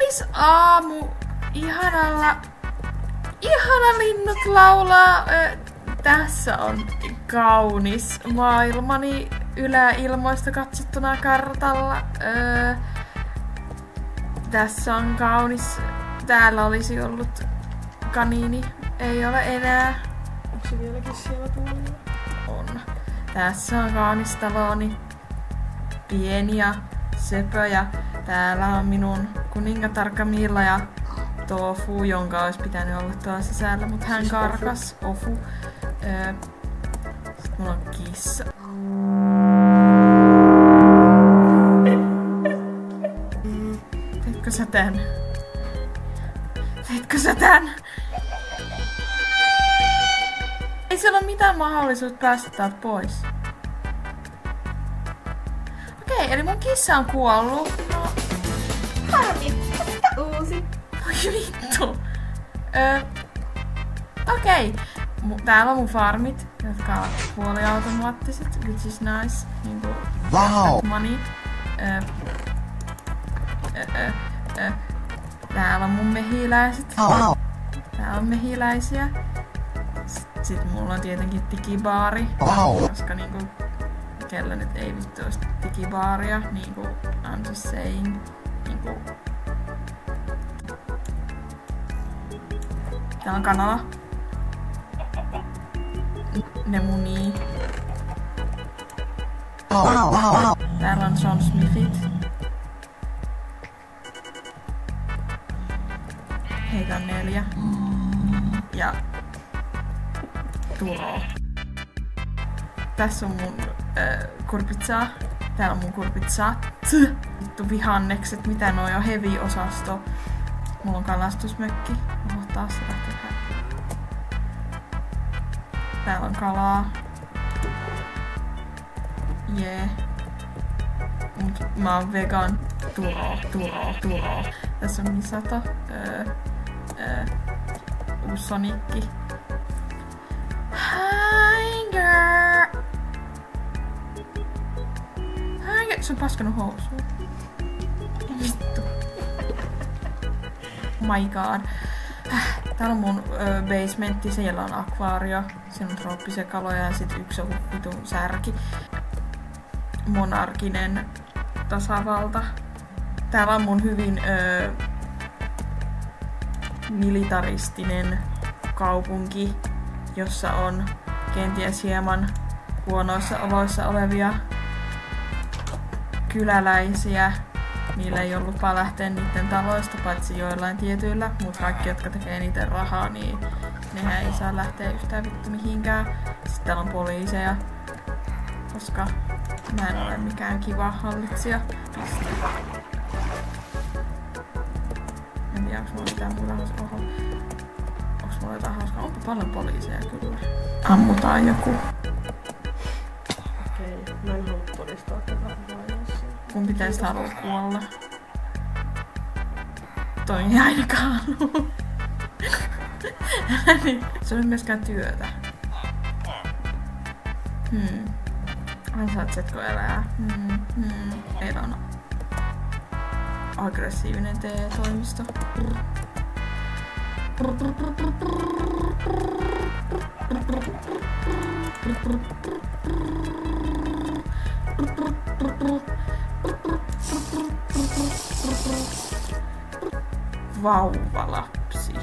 Kaunis aamu. Ihana linnut laulaa. Tässä on kaunis maailmani yläilmoista katsottuna kartalla. Tässä on kaunis. Täällä olisi ollut kaniini. Ei ole enää. Onko se vieläkin siellä tuolla? On. Tässä on kaunis taloni. Pieni ja söpö ja täällä on minun kuningatar Camilla ja Tofu, jonka olisi pitänyt olla tuolla sisällä, mutta hän karkas. Ofu. Sitten mulla on kissa. Teetkö sä tän? Teetkö sä tän? Ei siellä ole mitään mahdollisuutta päästä täältä pois. Okei, eli mun kissa on kuollut. No. Harmi, uusi. Voi vittu. Okei. Täällä on mun farmit, jotka on puoliautomaattiset, which is nice. Niinku, wow. Money. Täällä on mun mehiläiset. Wow. Täällä on mehiläisiä. Sitten mulla on tietenkin digibaari. Wow. Koska niinku, kellä nyt ei vittu olisi digibaaria. Niinku, I'm just saying. Niinku. Täällä on kanala. Ne munii. Wow. Täällä on John Smithit. Heitä on 4. Ja Turo. Tässä on mun kurpitsaa. Täällä on mun kurpitsaa. Vittu vihannekset, mitä noi on heavy-osasto. Mulla on kalastusmökki. Oho, taas se lähtee. Täällä on kalaa. Jee. Mut mä oon vegan. Turo. Tässä on Misato. Uusi Sonicki. Hanger! Se on paskanut housuun. Vittu. My god. Täällä on mun basementti, siellä on akvaario, siellä on trooppisia kaloja ja sit yksi on vitun särki. Monarkinen tasavalta. Täällä on mun hyvin militaristinen kaupunki, jossa on kenties hieman huonoissa oloissa olevia kyläläisiä. Niillä ei ollut lupa lähteä niiden taloista, paitsi joillain tietyillä, mutta kaikki, jotka tekee niiden rahaa, niin nehän ei saa lähteä yhtään vittu mihinkään. Sitten täällä on poliiseja, koska mä en ole mikään kiva hallitsija. En tiedä, onks mulla mitään muuta hauskaa. Onks mulla jotain hauskaa? Onko paljon poliiseja kyllä? Ammutaan joku. Okei, mä en halua todistaa tätä vaiheessa. Kun pitäis halua kuolla. Toi ei ainakaan halua. Se on myöskään työtä. Ansaitsetko elää? Meillä on aggressiivinen TE-toimisto. Vauvalapsi.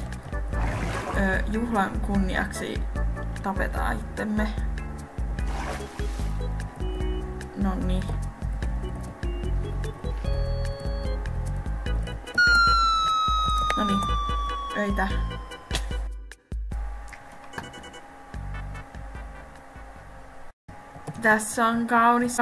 Juhlan kunniaksi tapetaan itsemme. Noniin. Noniin. Öitä. Tässä on kaunis